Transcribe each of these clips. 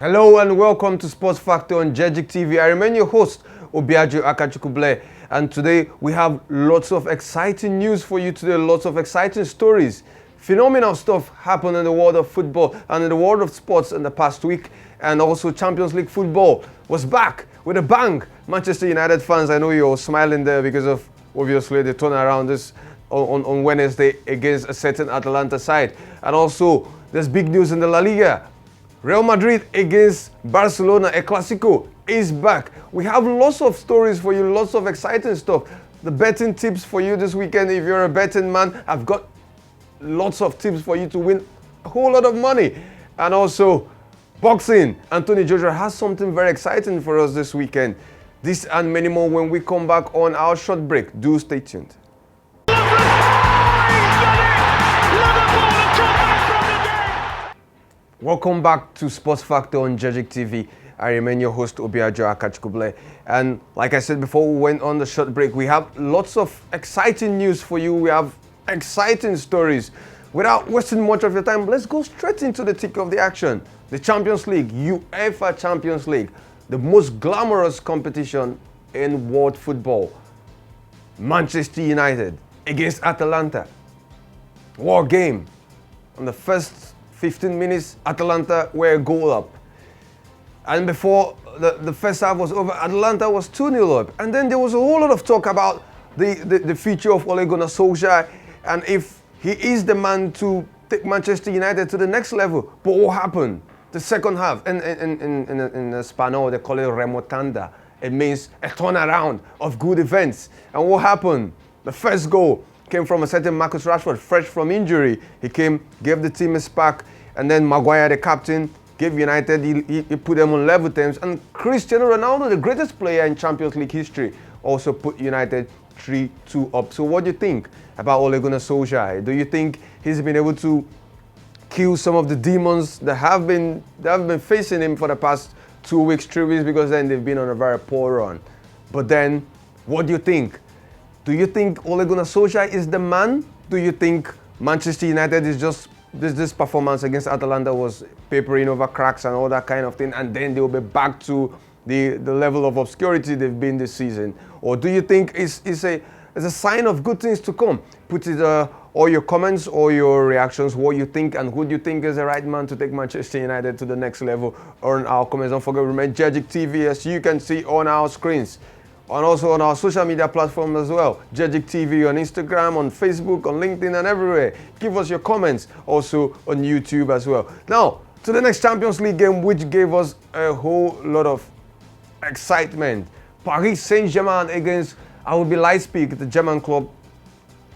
Hello and welcome to Sports Factor on Jejic TV. I remain your host, Obiajo Akachukwuble, and today we have lots of exciting news for you today, lots of exciting stories. Phenomenal stuff happened in the world of football and in the world of sports in the past week, and also Champions League football was back with a bang. Manchester United fans, I know you're smiling there because of obviously the turnaround this on Wednesday against a certain Atalanta side. And also there's big news in the La Liga. Real Madrid against Barcelona, a Clásico, is back. We have lots of stories for you, lots of exciting stuff. The betting tips for you this weekend. If you're a betting man, I've got lots of tips for you to win a whole lot of money. And also, boxing. Anthony Joshua has something very exciting for us this weekend. This and many more when we come back on our short break. Do stay tuned. Welcome back to Sports Factor on Jejic TV. I remain your host, Obiajo Akachukwuble. And like I said before we went on the short break, we have lots of exciting news for you. We have exciting stories. Without wasting much of your time, let's go straight into the thick of the action. The Champions League, UEFA Champions League, the most glamorous competition in world football. Manchester United against Atalanta. War game. On the first 15 minutes, Atalanta were a goal up. And before the first half was over, Atalanta was 2-0 up. And then there was a whole lot of talk about the future of Ole Gunnar Solskjaer and if he is the man to take Manchester United to the next level. But what happened? The second half, in Spanish, they call it remontada. It means a turnaround of good events. And what happened? The first goal came from a certain Marcus Rashford, fresh from injury. He came, gave the team a spark, and then Maguire, the captain, gave United, he put them on level terms. And Cristiano Ronaldo, the greatest player in Champions League history, also put United 3-2 up. So what do you think about Ole Gunnar Solskjaer? Do you think he's been able to kill some of the demons that have been facing him for the past 2 weeks, 3 weeks, because then they've been on a very poor run? But then, what do you think? Do you think Ole Gunnar Solskjaer is the man? Do you think Manchester United is just this performance against Atalanta was papering over cracks and all that kind of thing, and then they'll be back to the level of obscurity they've been this season? Or do you think it's a sign of good things to come? Put it all your comments, all your reactions, what you think, and who do you think is the right man to take Manchester United to the next level on our comments. Don't forget to remain Jejic TV, as you can see on our screens. And also on our social media platforms as well. Jejic TV on Instagram, on Facebook, on LinkedIn, and everywhere. Give us your comments also on YouTube as well. Now, to the next Champions League game, which gave us a whole lot of excitement. Paris Saint-Germain against RB Leipzig. The German club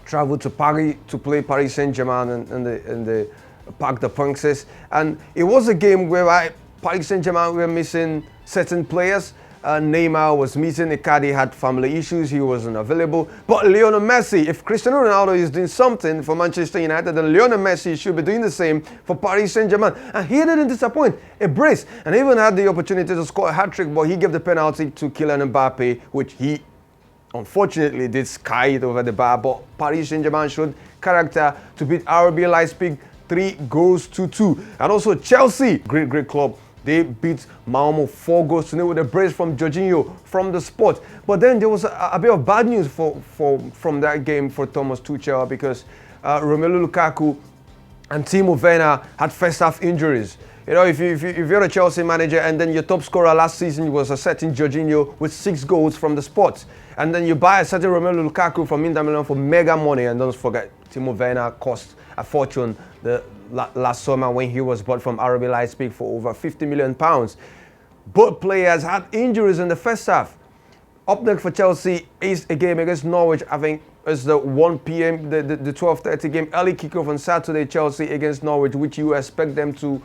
traveled to Paris to play Paris Saint-Germain in the Parc des Princes. And it was a game where Paris Saint-Germain were missing certain players. Neymar was missing. Icardi had family issues. He wasn't available. But Lionel Messi, if Cristiano Ronaldo is doing something for Manchester United, then Lionel Messi should be doing the same for Paris Saint-Germain. And he didn't disappoint. A brace. And he even had the opportunity to score a hat-trick, but he gave the penalty to Kylian Mbappe, which he unfortunately did sky it over the bar. But Paris Saint-Germain showed character to beat RB Leipzig 3-2. And also Chelsea, great club. They beat Malmo 4-0 with a brace from Jorginho from the spot. But then there was a bit of bad news from that game for Thomas Tuchel, because Romelu Lukaku and Timo Werner had first half injuries. You know, if you're a Chelsea manager and then your top scorer last season was a certain Jorginho with 6 goals from the spot, and then you buy a certain Romelu Lukaku from Inter Milan for mega money, and don't forget Timo Werner cost a fortune last summer when he was bought from RB Leipzig for over £50 million. Both players had injuries in the first half. Up next for Chelsea is a game against Norwich. I think it's the 1 p.m., the 12:30 game, early kickoff on Saturday, Chelsea against Norwich, which you expect them to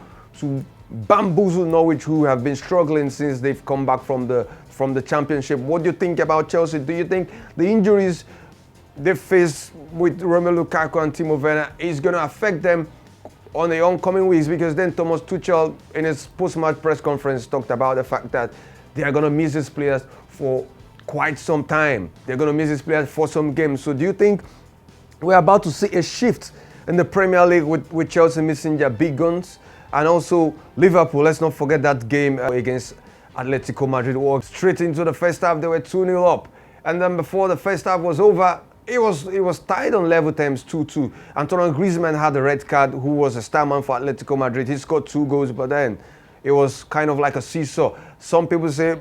bamboozle Norwich, who have been struggling since they've come back from the championship. What do you think about Chelsea? Do you think the injuries they face with Romelu Lukaku and Timo Werner is going to affect them on the oncoming weeks? Because then Thomas Tuchel, in his post-match press conference, talked about the fact that they are going to miss these players for quite some time. They're going to miss these players for some games. So do you think we're about to see a shift in the Premier League with Chelsea missing their big guns? And also Liverpool, let's not forget that game against Atletico Madrid. Walked straight into the first half, they were 2-0 up. And then before the first half was over, it was tied on level terms 2-2. Antoine Griezmann had a red card, who was a star man for Atletico Madrid. He scored 2 goals, but then it was kind of like a seesaw. Some people say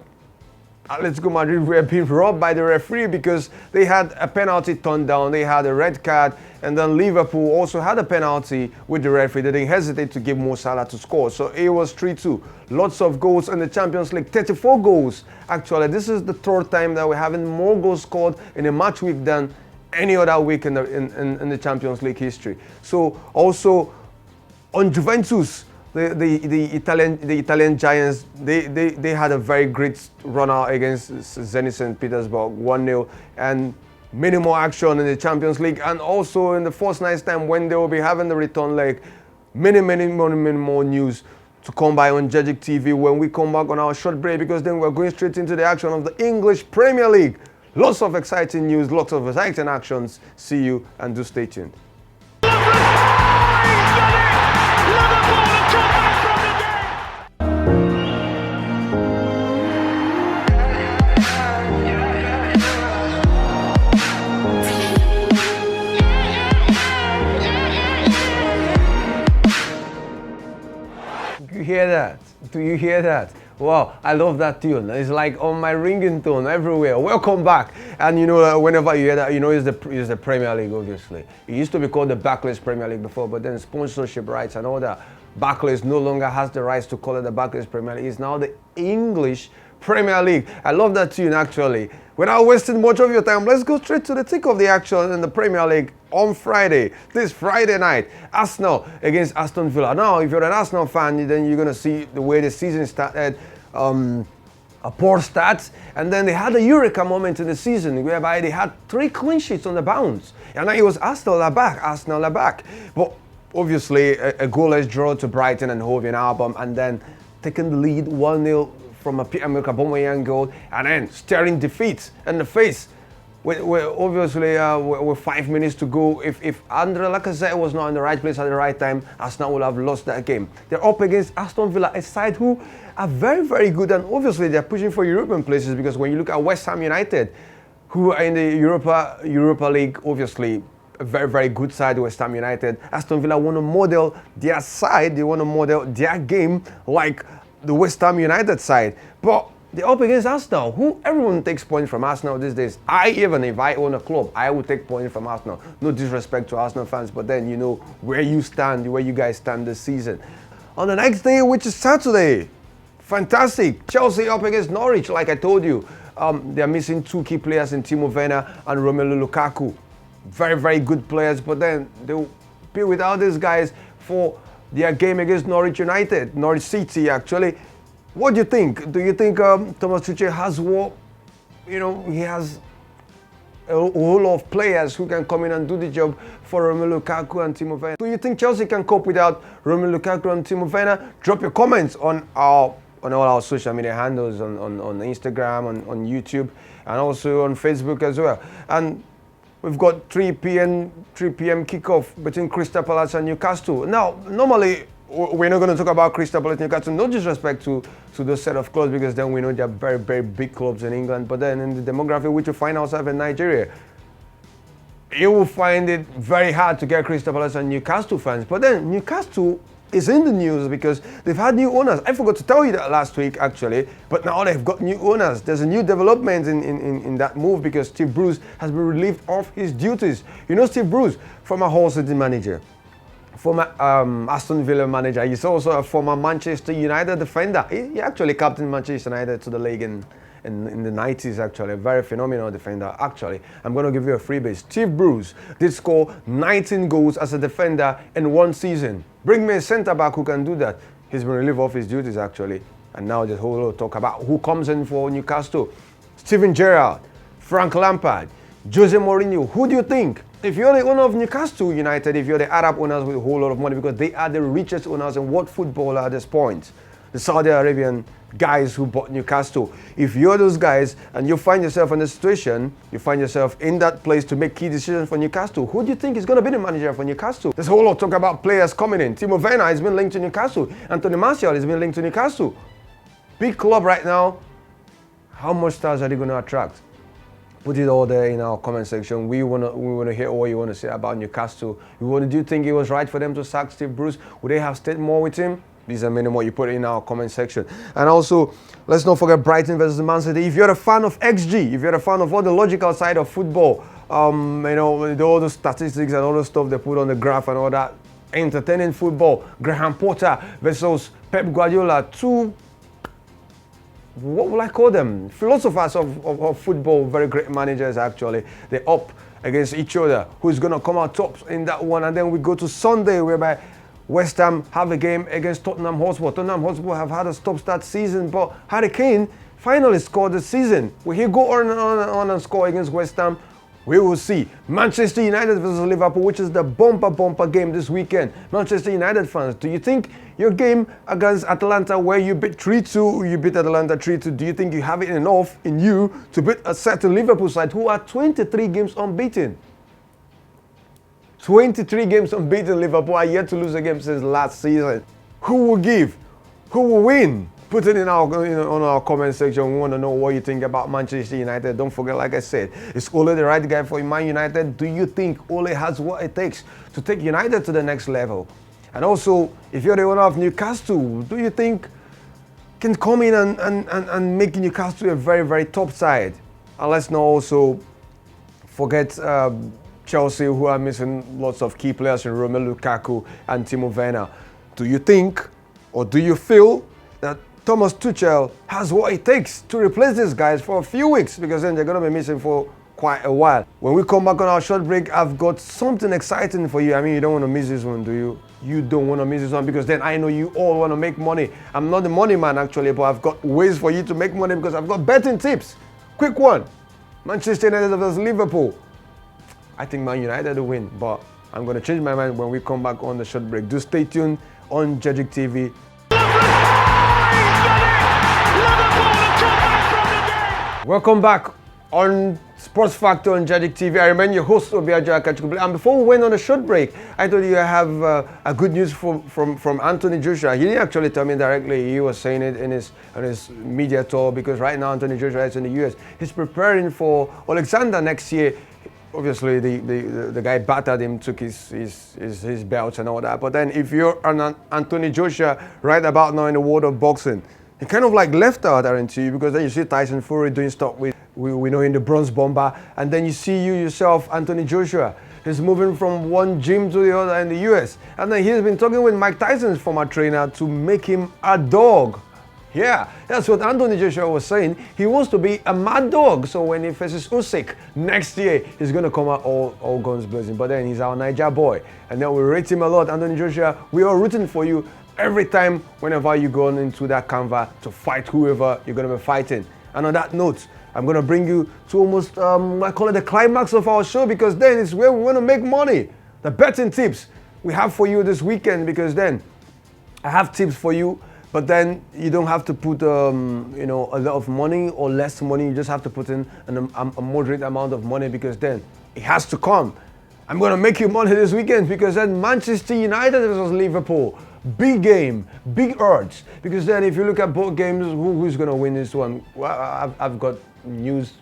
Atletico Madrid were being robbed by the referee because they had a penalty turned down, they had a red card, and then Liverpool also had a penalty with the referee. They didn't hesitate to give Mo Salah to score. So it was 3-2. Lots of goals in the Champions League, 34 goals actually. This is the third time that we're having more goals scored in a match week than any other week in the Champions League history. So also on Juventus, the Italian giants, they had a very great run out against Zenit St. Petersburg, 1-0, and many more action in the Champions League, and also in the first night's time when they will be having the return leg. Many more news to come by on Jejic TV when we come back on our short break, because then we're going straight into the action of the English Premier League. Lots of exciting news, lots of exciting actions. See you, and do stay tuned. Do you hear that? Do you hear that? Wow, I love that tune. It's like on my ringing tone everywhere. Welcome back. And you know, whenever you hear that, you know it's the Premier League, obviously. It used to be called the Barclays Premier League before, but then sponsorship rights and all that. Barclays no longer has the rights to call it the Barclays Premier League. It's now the English Premier League. I love that tune, actually. Without wasting much of your time, let's go straight to the thick of the action in the Premier League on Friday. This Friday night, Arsenal against Aston Villa. Now, if you're an Arsenal fan, then you're going to see the way the season started. A poor start, and then they had a eureka moment in the season whereby they had 3 clean sheets on the bounce, and now it was Arsenal are back. But obviously a goalless draw to Brighton and Hove and Album, and then taking the lead 1-0 from a Pierre-Emerick Aubameyang goal, and then staring defeat in the face. Obviously, with 5 minutes to go, if Andre Lacazette was not in the right place at the right time, Arsenal would have lost that game. They're up against Aston Villa, a side who are very, very good, and obviously they're pushing for European places, because when you look at West Ham United, who are in the Europa League, obviously a very, very good side, West Ham United. Aston Villa want to model their side, they want to model their game like the West Ham United side. But they're up against Arsenal, who everyone takes points from Arsenal these days. Even if I own a club, I would take points from Arsenal. No disrespect to Arsenal fans, but then you know where you stand, where you guys stand this season. On the next day, which is Saturday, fantastic. Chelsea up against Norwich, like I told you. They're missing 2 key players in Timo Werner and Romelu Lukaku. Very, very good players, but then they'll be without these guys for their game against Norwich United, Norwich City actually. What do you think? Do you think Thomas Tuchel has what? You know, he has a whole lot of players who can come in and do the job for Romelu Lukaku and Timo Werner. Do you think Chelsea can cope without Romelu Lukaku and Timo Werner? Drop your comments on all our social media handles, on Instagram, on YouTube, and also on Facebook as well. And we've got 3 p.m. kickoff between Crystal Palace and Newcastle. Now, normally, we're not going to talk about Crystal Palace and Newcastle. No disrespect to those set of clubs, because then we know they're very, very big clubs in England. But then in the demography which you find ourselves in Nigeria, you will find it very hard to get Crystal Palace and Newcastle fans. But then Newcastle is in the news because they've had new owners. I forgot to tell you that last week, actually, but now they've got new owners. There's a new development in that move, because Steve Bruce has been relieved of his duties. You know Steve Bruce, former Hull City manager, former Aston Villa manager. He's also a former Manchester United defender. He actually captained Manchester United to the league in the 90s, actually. A very phenomenal defender, actually. I'm going to give you a freebie. Steve Bruce did score 19 goals as a defender in 1 season. Bring me a centre-back who can do that. He's been relieved of his duties, actually. And now there's a whole lot of talk about who comes in for Newcastle. Steven Gerrard, Frank Lampard, Jose Mourinho. Who do you think? If you're the owner of Newcastle United, if you're the Arab owners with a whole lot of money, because they are the richest owners in world football at this point, the Saudi Arabian guys who bought Newcastle. If you're those guys and you find yourself in a situation, you find yourself in that place to make key decisions for Newcastle, who do you think is going to be the manager for Newcastle? There's a whole lot of talk about players coming in. Timo Werner has been linked to Newcastle. Anthony Martial has been linked to Newcastle. Big club right now. How much stars are they going to attract? Put it all there in our comment section. We wanna hear what you want to say about Newcastle. Do you think it was right for them to sack Steve Bruce? Would they have stayed more with him? These are many more. You put it in our comment section. And also, let's not forget Brighton versus Man City. If you're a fan of XG, if you're a fan of all the logical side of football, all the statistics and all the stuff they put on the graph and all that, entertaining football. Graham Potter versus Pep Guardiola, two, what will I call them? Philosophers of football, very great managers actually. They're up against each other. Who's going to come out top in that one? And then we go to Sunday, whereby West Ham have a game against Tottenham Hotspur. Tottenham Hotspur have had a stop-start season, but Harry Kane finally scored the season. Will he go on and score against West Ham? We will see. Manchester United versus Liverpool, which is the bumper game this weekend. Manchester United fans, do you think your game against Atalanta, where you beat 3-2, you beat Atalanta 3-2, do you think you have it enough in you to beat a certain Liverpool side who are 23 games unbeaten? 23 games unbeaten. Liverpool are yet to lose a game since last season. Who will give? Who will win? Put it in on our comment section. We want to know what you think about Manchester United. Don't forget, like I said, is Ole the right guy for Man United? Do you think Ole has what it takes to take United to the next level? And also, if you're the owner of Newcastle, do you think can come in and make Newcastle a very, very top side? And let's not also forget Chelsea, who are missing lots of key players in Romelu Lukaku and Timo Werner. Do you think, or do you feel that Thomas Tuchel has what it takes to replace these guys for a few weeks? Because then they're going to be missing for quite a while. When we come back on our short break, I've got something exciting for you. I mean, you don't want to miss this one, do you? You don't want to miss this one, because then I know you all want to make money. I'm not the money man actually, but I've got ways for you to make money because I've got betting tips. Quick one. Manchester United versus Liverpool. I think Man United will win, but I'm going to change my mind when we come back on the short break. Do stay tuned on Judgic TV. Welcome back on Sports Factor on Judgic TV. I remain your host, Obiajo Akachukwu. And before we went on a short break, I told you I have a good news from Anthony Joshua. He didn't actually tell me directly. He was saying it in his media tour, because right now Anthony Joshua is in the US. He's preparing for Alexander next year. Obviously, the guy battered him, took his belts and all that. But then if you're an Anthony Joshua right about now in the world of boxing, he kind of like left out, aren't you? Because then you see Tyson Fury doing stuff with, we know, in the Bronze Bomber. And then you see you yourself, Anthony Joshua. He's moving from one gym to the other in the US. And then he's been talking with Mike Tyson's former trainer to make him a dog. Yeah, that's what Anthony Joshua was saying. He wants to be a mad dog. So when he faces Usyk next year, he's going to come out all guns blazing. But then he's our Niger boy. And then we rate him a lot. Anthony Joshua, we are rooting for you every time, whenever you go into that canvas to fight whoever you're going to be fighting. And on that note, I'm going to bring you to almost, I call it the climax of our show, because then it's where we want to make money. The betting tips we have for you this weekend, because then I have tips for you. But then you don't have to put, a lot of money or less money. You just have to put in a moderate amount of money, because then it has to come. I'm going to make you money this weekend, because then Manchester United versus Liverpool. Big game, big odds. Because then if you look at both games, who's going to win this one? Well, I've got news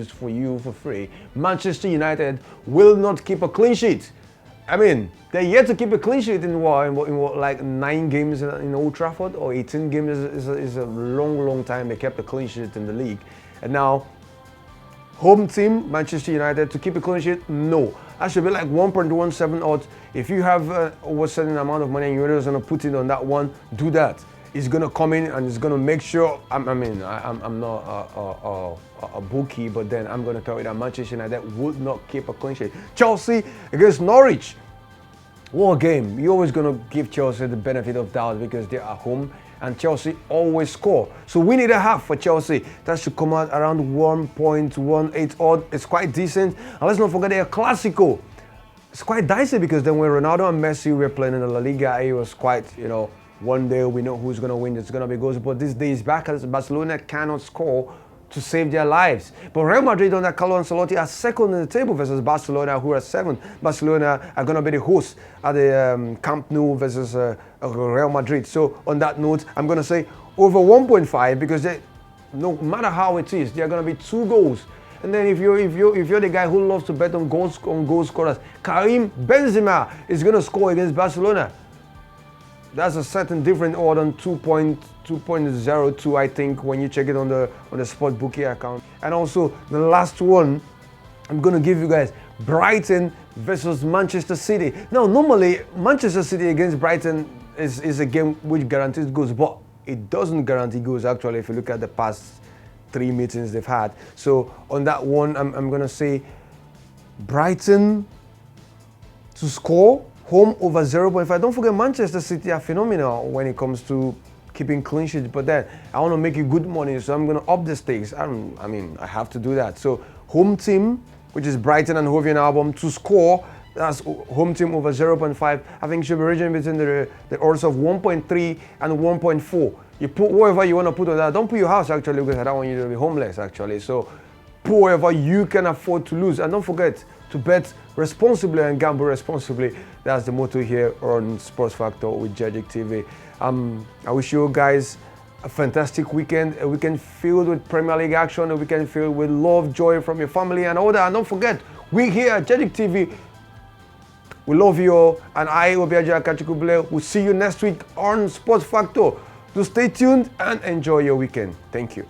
for you for free. Manchester United will not keep a clean sheet. I mean, they're yet to keep a clean sheet in what, like 9 games in Old Trafford, or 18 games is a long time they kept a clean sheet in the league. And now, home team, Manchester United, to keep a clean sheet? No. That should be like 1.17 odds. If you have over a certain amount of money and you're just going to put it on that one, do that. It's going to come in and it's going to make sure, I'm not a bookie, but then I'm going to tell you that Manchester United would not keep a clean sheet. Chelsea against Norwich. What a game. You're always going to give Chelsea the benefit of doubt, because they're at home and Chelsea always score. So we need a half for Chelsea. That should come out around 1.18 odd. It's quite decent. And let's not forget their Clasico. It's quite dicey, because then when Ronaldo and Messi were playing in the La Liga, it was quite, One day we know who's going to win. It's going to be goals. But these days, Barcelona cannot score to save their lives. But Real Madrid under Carlo Ancelotti are second in the table versus Barcelona, who are seventh. Barcelona are going to be the hosts at the Camp Nou versus Real Madrid. So on that note, I'm going to say over 1.5 because no matter how it is, there are going to be 2 goals. And then if you're the guy who loves to bet on goal scorers, Karim Benzema is going to score against Barcelona. That's a certain different odd on 2.02, I think, when you check it on the sport bookie account. And also the last one, I'm going to give you guys Brighton versus Manchester City. Now, normally Manchester City against Brighton is a game which guarantees goals, but it doesn't guarantee goals actually if you look at the past 3 meetings they've had. So on that one, I'm going to say Brighton to score, home over 0.5. Don't forget Manchester City are phenomenal when it comes to keeping clean sheets, but then I want to make you good money, so I'm going to up the stakes. I have to do that. So home team, which is Brighton and Hove Albion, to score, that's home team over 0.5. I think it should be ranging between the odds of 1.3 and 1.4. You put whatever you want to put on that. Don't put your house actually, because I don't want you to be homeless actually. So put whatever you can afford to lose. And don't forget to bet responsibly and gamble responsibly. That's the motto here on Sports Factor with Judgic TV. I wish you guys a fantastic weekend, a weekend filled with Premier League action, a weekend filled with love, joy from your family and all that. And don't forget, we here at Judgic TV, we love you all. And I, Obiaja Akachukubule, will see you next week on Sports Factor. So stay tuned and enjoy your weekend. Thank you.